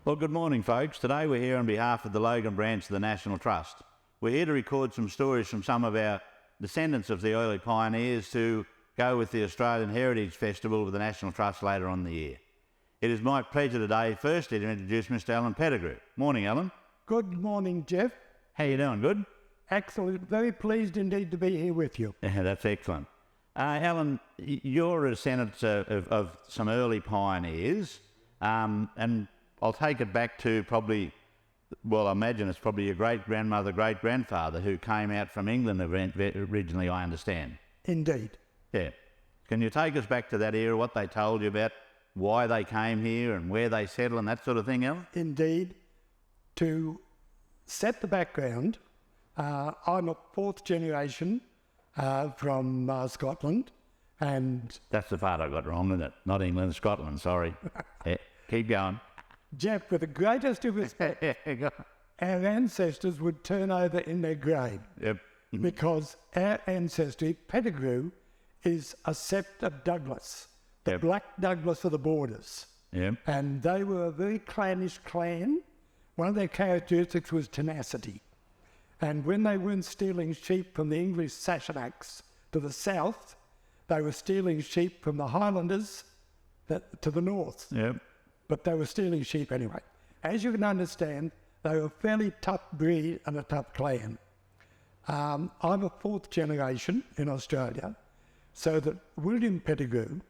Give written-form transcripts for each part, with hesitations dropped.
Well, good morning, folks. Today we're here on behalf of the Logan branch of the National Trust. We're here to record some stories from some of our descendants of the early pioneers to go with the Australian Heritage Festival with the National Trust later on in the year. It is my pleasure today, firstly, to introduce Mr. Allan Pettigrew. Morning, Allan. Good morning, Geoff. How you doing? Good? Excellent. Very pleased indeed to be here with you. Yeah, that's excellent. Allan, you're a descendant of some early pioneers, and I'll take it back to probably, well, I imagine it's probably your great-grandmother, great-grandfather who came out from England originally, I understand. Indeed. Yeah. Can you take us back to that era, what they told you about why they came here and where they settled and that sort of thing, Allan? Indeed. To set the background, I'm a fourth generation from Scotland, and... That's the part I got wrong, isn't it? Not England, Scotland, sorry. Yeah, keep going. Geoff, with the greatest of respect, our ancestors would turn over in their grave. Yep. Because our ancestry, Pettigrew, is a sept of Douglas, the Black Douglas of the borders. Yep. And they were a very clannish clan. One of their characteristics was tenacity. And when they weren't stealing sheep from the English Sassenachs to the south, they were stealing sheep from the Highlanders to the north. Yep. But they were stealing sheep anyway. As you can understand, they were a fairly tough breed and a tough clan. I'm a fourth generation in Australia, so that William Pettigrew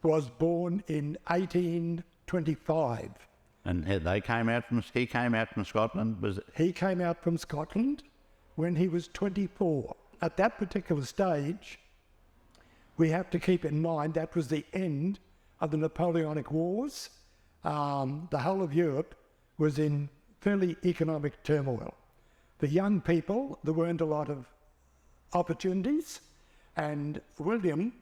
was born in 1825. And he came out from Scotland? He came out from Scotland when he was 24. At that particular stage, we have to keep in mind that was the end of the Napoleonic Wars. The whole of Europe was in fairly economic turmoil. The young people, there weren't a lot of opportunities, and William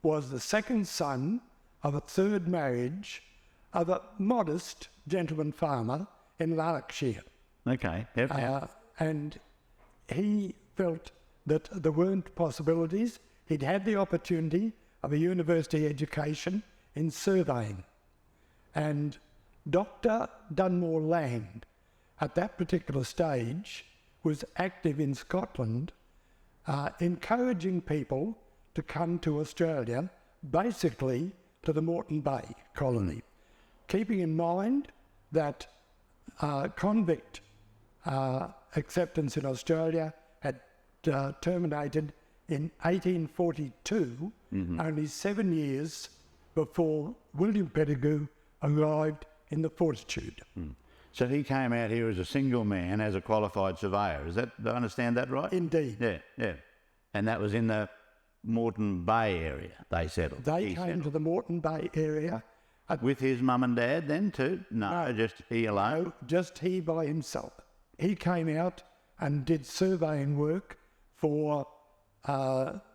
was the second son of a third marriage of a modest gentleman farmer in Lanarkshire. Okay. Yep. And he felt that there weren't possibilities. He'd had the opportunity of a university education in surveying. And Dr. Dunmore Land, at that particular stage, was active in Scotland, encouraging people to come to Australia, basically to the Moreton Bay colony, keeping in mind that convict acceptance in Australia had terminated in 1842, only 7 years before William Pettigrew arrived in the Fortitude. So he came out here as a single man, as a qualified surveyor. Do I understand that right? Indeed. Yeah. And that was in the Moreton Bay area they settled? They came to the Moreton Bay area. With his mum and dad then too? No, just he alone? No, just he by himself. He came out and did surveying work for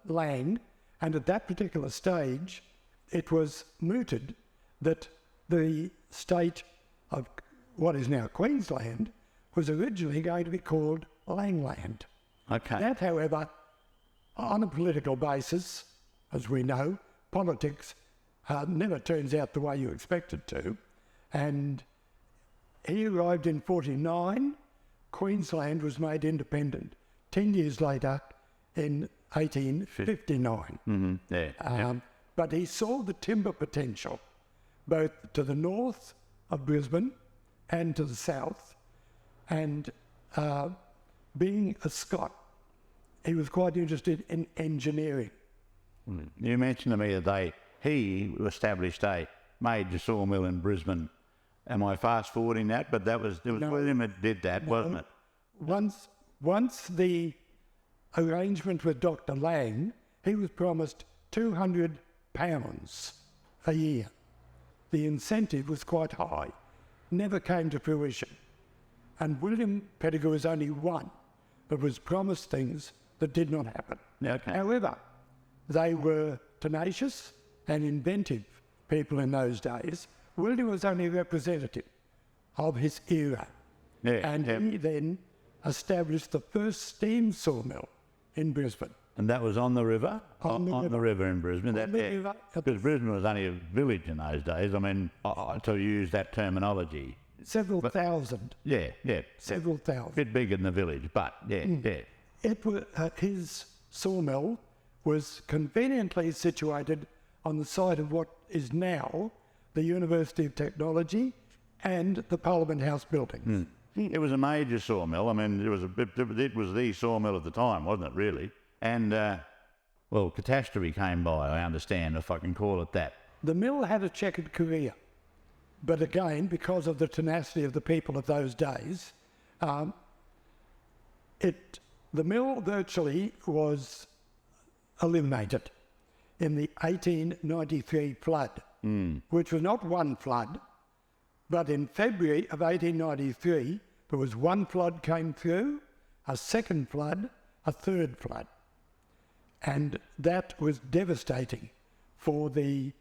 land, and at that particular stage it was mooted that the state of what is now Queensland was originally going to be called Langland. Okay. That, however, on a political basis, as we know, politics never turns out the way you expect it to. And he arrived in 49. Queensland was made independent 10 years later in 1859. Yeah. But he saw the timber potential both to the north of Brisbane and to the south. And being a Scot, he was quite interested in engineering. You mentioned to me that he established a major sawmill in Brisbane. Am I fast forwarding that? But it was William that did that, wasn't it? Once the arrangement with Dr. Lang, he was promised £200 a year. The incentive was quite high, never came to fruition. And William Pettigrew was only one that was promised things that did not happen. Okay. However, they were tenacious and inventive people in those days. William was only a representative of his era. He then established the first steam sawmill in Brisbane. And that was on the river? On the river in Brisbane? River. Because Brisbane was only a village in those days. I mean, to use that terminology. several thousand. Yeah, yeah. Several thousand. Bit bigger than the village, but yeah. It was, his sawmill was conveniently situated on the site of what is now the University of Technology and the Parliament House buildings. It was a major sawmill. I mean, it was the sawmill at the time, wasn't it, really? And, well, catastrophe came by, I understand, if I can call it that. The mill had a checkered career, but again, because of the tenacity of the people of those days, the mill virtually was eliminated in the 1893 flood, which was not one flood, but in February of 1893, there was one flood came through, a second flood, a third flood. And that was devastating for the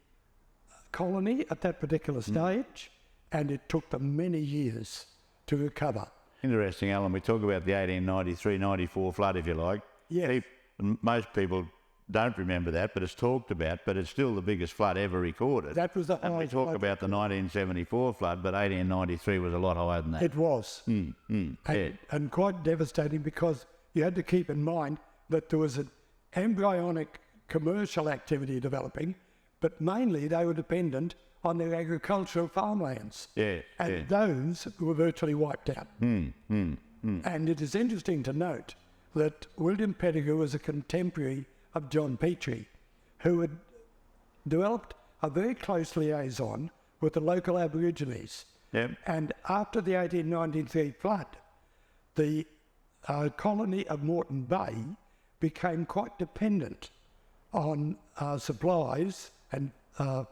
colony at that particular stage, and it took them many years to recover. Interesting, Alan. We talk about the 1893-94 flood, if you like. Yes. Most people don't remember that, but it's talked about, but it's still the biggest flood ever recorded. That was the And we highest talk flood. about the 1974 flood, but 1893 was a lot higher than that. It was. And quite devastating, because you had to keep in mind that there was an embryonic commercial activity developing, but mainly they were dependent on their agricultural farmlands. And those were virtually wiped out. And it is interesting to note that William Pettigrew was a contemporary of John Petrie, who had developed a very close liaison with the local Aborigines. And after the 1893 flood, the colony of Moreton Bay became quite dependent on supplies and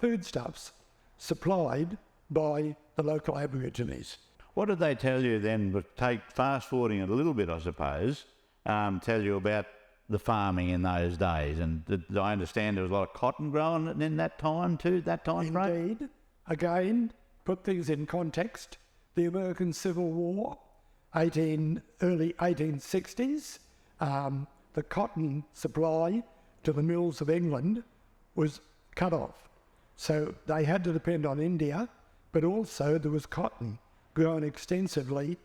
foodstuffs supplied by the local Aborigines. What did they tell you then, but fast forwarding it a little bit, I suppose, tell you about the farming in those days? And I understand there was a lot of cotton growing in that time too, that time frame? Indeed. Again, put things in context. The American Civil War, early 1860s, the cotton supply to the mills of England was cut off. So they had to depend on India, but also there was cotton grown extensively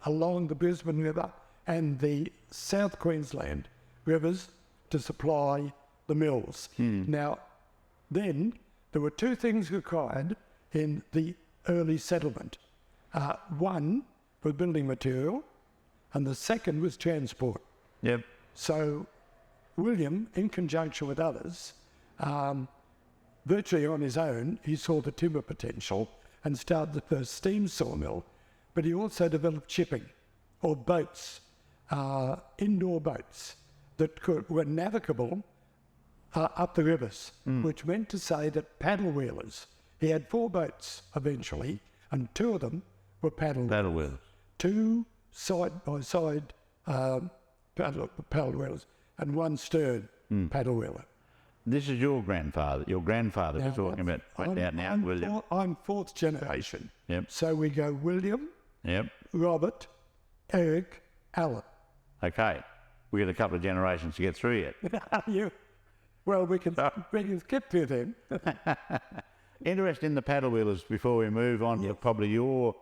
along the Brisbane River and the South Queensland rivers to supply the mills. Now, then there were two things required in the early settlement. One was building material, and the second was transport. So William, in conjunction with others, virtually on his own, he saw the timber potential and started the first steam sawmill, but he also developed shipping, or boats, indoor boats that were navigable up the rivers, which meant to say that paddle wheelers, he had 4 boats eventually, and 2 of them were paddle wheelers. 2 side-by-side paddle wheelers, and 1 stern paddle wheeler. This is your grandfather. Your grandfather we're talking about. Went out now, William. I'm 4th generation. So we go William, Robert, Eric, Allan. Okay. We got a couple of generations to get through yet. Well, we can skip through them. Interested in the paddle wheelers before we move on to probably your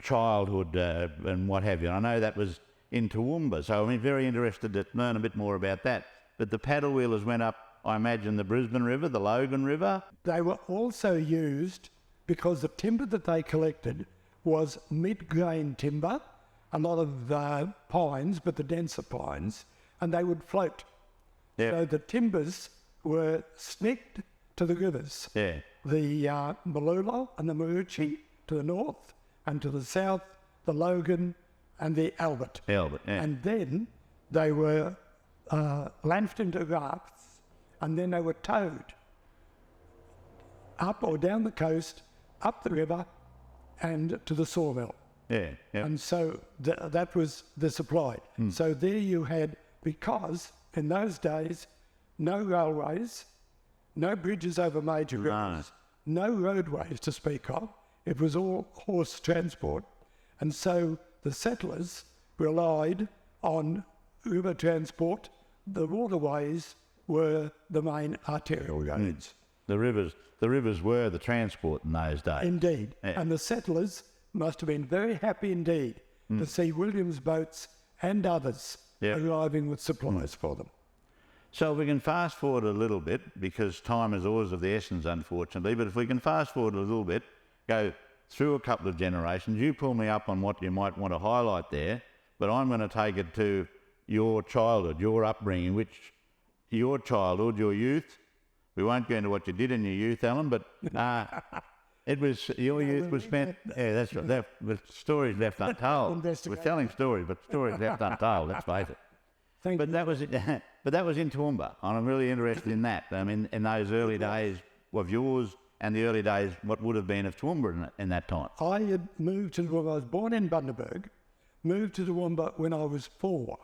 childhood and what have you. I know that was in Toowoomba, so I'm very interested to learn a bit more about that. But the paddle wheelers went up, I imagine, the Brisbane River, the Logan River. They were also used because the timber that they collected was mid-grain timber, a lot of pines, but the denser pines, and they would float. So the timbers were sneaked to the rivers. The Mooloolah and the Maroochy to the north, and to the south, the Logan and the Albert. And then they were lanced into rafts, and then they were towed up or down the coast, up the river, and to the sawmill. And so that was the supply. So there you had, because in those days, no railways, no bridges over major rivers, no roadways to speak of. It was all horse transport. And so the settlers relied on river transport. The waterways were the main arterial roads. The rivers were the transport in those days. Indeed. Yeah. And the settlers must have been very happy indeed to see William's boats and others arriving with supplies for them. So we can fast forward a little bit, because time is always of the essence, unfortunately, but if we can fast forward a little bit, go through a couple of generations, you pull me up on what you might want to highlight there, but I'm going to take it to your childhood, your upbringing, your childhood, your youth. We won't go into what you did in your youth, Allan, but your youth was spent. Yeah, that's right. The stories left untold. We're telling stories, but stories left untold. Let's face it. But that was in Toowoomba, and I'm really interested in that. I mean, in those early days of yours, and the early days, what would have been of Toowoomba in that time. I had moved to Toowoomba. I was born in Bundaberg, moved to Toowoomba when I was 4,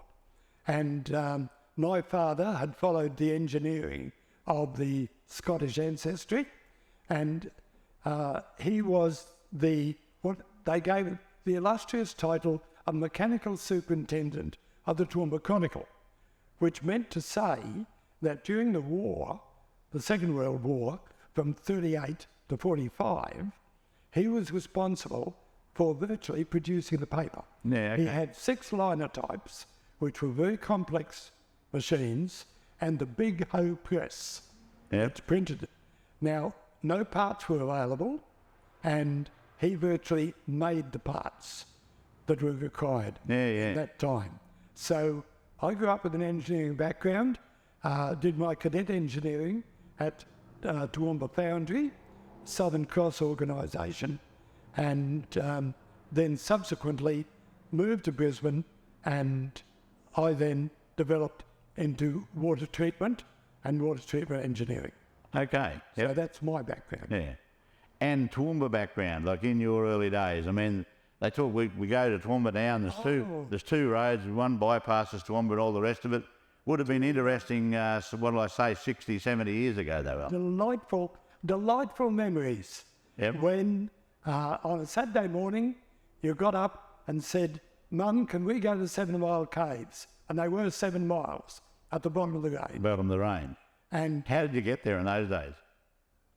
and my father had followed the engineering of the Scottish ancestry, and he was what they gave it the illustrious title of mechanical superintendent of the Toowoomba Chronicle, which meant to say that during the war, the Second World War, from 38 to 45, he was responsible for virtually producing the paper. Yeah, okay. He had 6 linotypes, which were very complex machines, and the big hoe press that printed it. Now, no parts were available, and he virtually made the parts that were required at that time. So I grew up with an engineering background, did my cadet engineering at Toowoomba Foundry, Southern Cross organisation, and then subsequently moved to Brisbane, and I then developed into water treatment and water treatment engineering. Okay. So that's my background. Yeah. And Toowoomba background, like in your early days. I mean, they talk, we go to Toowoomba now, and there's two roads, one bypasses Toowoomba and all the rest of it. Would have been interesting, what will I say, 60, 70 years ago, though. Delightful memories. Yep. When on a Saturday morning, you got up and said, "Mum, can we go to the 7 Mile Caves?" And they were 7 miles at the bottom of the range. Bottom of the range. And how did you get there in those days?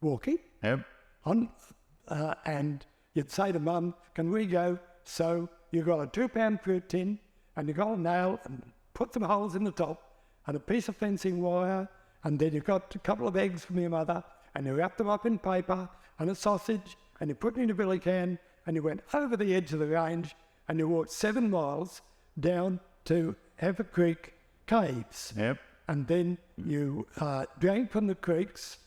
Walking. Yep. And you'd say to Mum, "Can we go?" So you got a 2-pound fruit tin, and you got a nail and put some holes in the top, and a piece of fencing wire, and then you got a couple of eggs from your mother, and you wrapped them up in paper, and a sausage, and you put it in a billy can, and you went over the edge of the range, and you walked 7 miles down to Heifer Creek Caves. Yep. And then you drank from the creeks,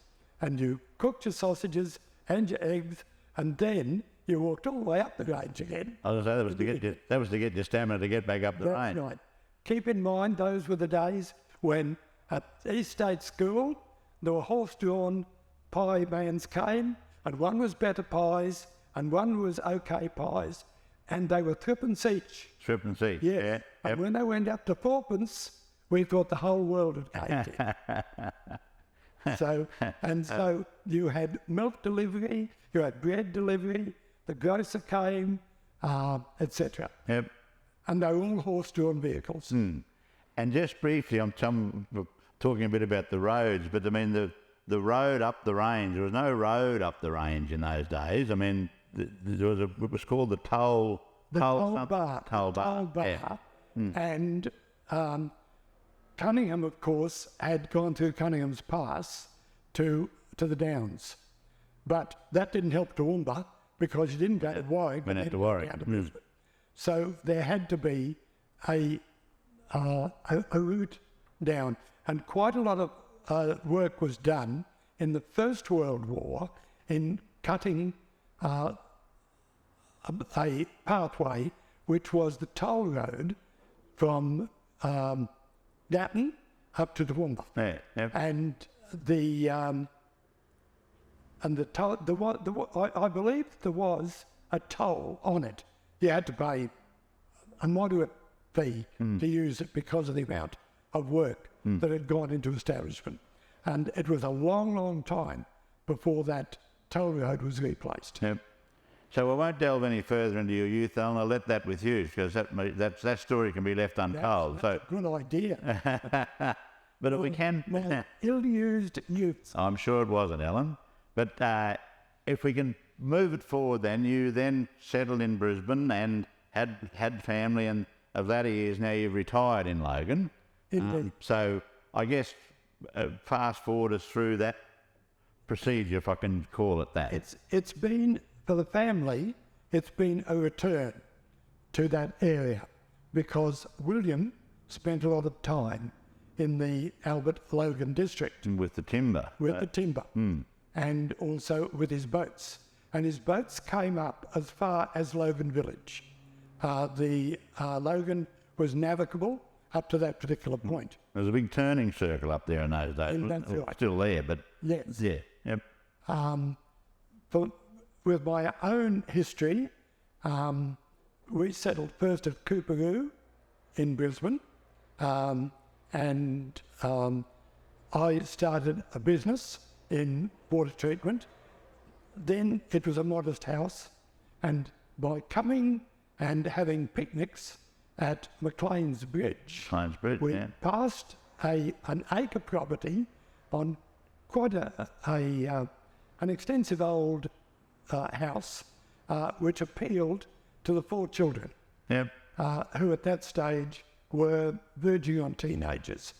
and you cooked your sausages and your eggs, and then you walked all the way up the range again. I was going to say, that was to get your stamina to get back up the range. That's right. Keep in mind, those were the days when at East State School, there were horse-drawn pie vans came, and one was better pies, and one was okay pies, and they were 3pence each. 3pence each, Yes. yeah. And when they went up to 4pence, we thought the whole world had caved in. So you had milk delivery, you had bread delivery, the grocer came, etc. Yep. And they were all horse-drawn vehicles. And just briefly, I'm talking a bit about the roads, but I mean the road up the range. There was no road up the range in those days. I mean, there was it was called the toll bar. Yeah. And Cunningham, of course, had gone through Cunningham's Pass to the Downs, but that didn't help Toowoomba because you didn't go to Warwick. Went out to Warwick. So there had to be a route down, and quite a lot of work was done in the First World War in cutting a pathway which was the toll road from Gatton up to Toowoomba. Yeah, yep. And the toll, I believe there was a toll on it. You had to pay a moderate fee to use it because of the amount of work that had gone into establishment. And it was a long, long time before that toll road was replaced. Yep. So I won't delve any further into your youth, Allan. I'll let that with you because that story can be left untold. That's a good idea. But if we can... Well, ill-used youth. I'm sure it wasn't, Allan. But if we can move it forward then, you then settled in Brisbane and had family, and of latter years now you've retired in Logan. Indeed. So I guess fast forward us through that procedure, if I can call it that. It's been, for the family, it's been a return to that area because William spent a lot of time in the Albert Logan district. With the timber. With the timber. And also with his boats. And his boats came up as far as Logan village. The Logan was navigable up to that particular point. There was a big turning circle up there in those days. And that's right. Still there, but... Yes. Yeah, yep. With my own history, we settled first at Kerkow in Brisbane, and I started a business in water treatment. Then it was a modest house, and by coming and having picnics at McLean's Bridge, we passed an acre property on quite an extensive old house, which appealed to the 4 children, who at that stage were verging on teenagers.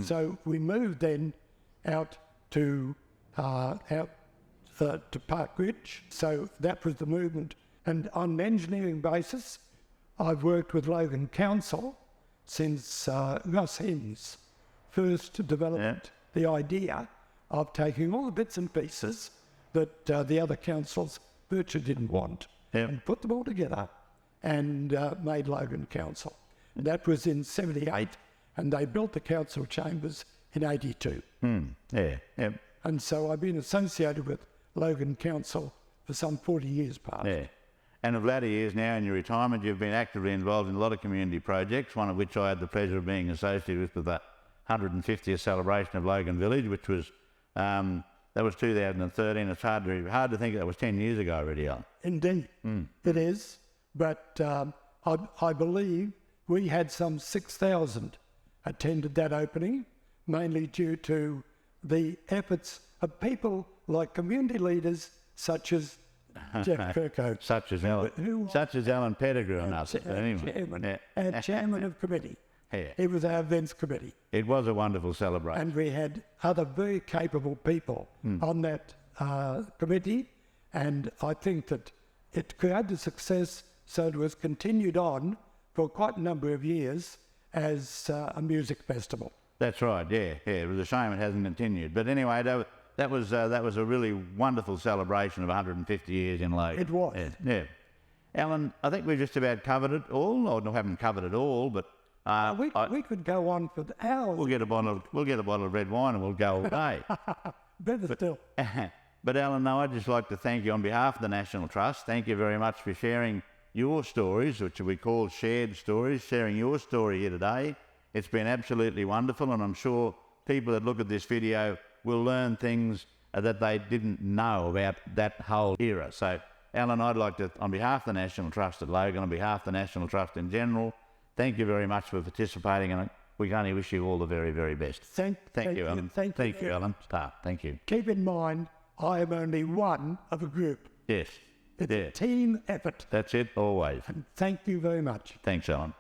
So we moved then out to Park Ridge. So that was the movement. And on an engineering basis, I've worked with Logan Council since Russ Hens first developed the idea of taking all the bits and pieces that the other councils virtually didn't want and put them all together and made Logan Council. And that was in 78, and they built the council chambers in 82. And so I've been associated with Logan Council for some 40 years past. And of latter years now in your retirement, you've been actively involved in a lot of community projects, one of which I had the pleasure of being associated with the 150th celebration of Logan Village, which was, that was 2013. It's hard to think that was 10 years ago already, Allan. Indeed, it is. But I believe we had some 6,000 attended that opening, mainly due to the efforts of people like community leaders such as Geoff Kerkow. Such as Allan Pettigrew and us. Chairman of committee. It was our events committee. It was a wonderful celebration. And we had other very capable people on that committee, and I think that it created success, so it was continued on for quite a number of years as a music festival. That's right, It was a shame it hasn't continued. But anyway, that was a really wonderful celebration of 150 years in Logan. It was. Allan, I think we've just about covered it all, or no, haven't covered it all, but we could go on for hours. We'll get a bottle of red wine and we'll go all day. Better still. But Allan, no, I'd just like to thank you on behalf of the National Trust. Thank you very much for sharing your stories, which we call shared stories, sharing your story here today. It's been absolutely wonderful, and I'm sure people that look at this video will learn things that they didn't know about that whole era. So, Allan, I'd like to, on behalf of the National Trust at Logan, on behalf of the National Trust in general, thank you very much for participating, and we can only wish you all the very, very best. Thank you, Allan. Thank you, Allan. Thank you. Keep in mind, I am only one of a group. Yes. It's a team effort. That's it, always. And thank you very much. Thanks, Allan.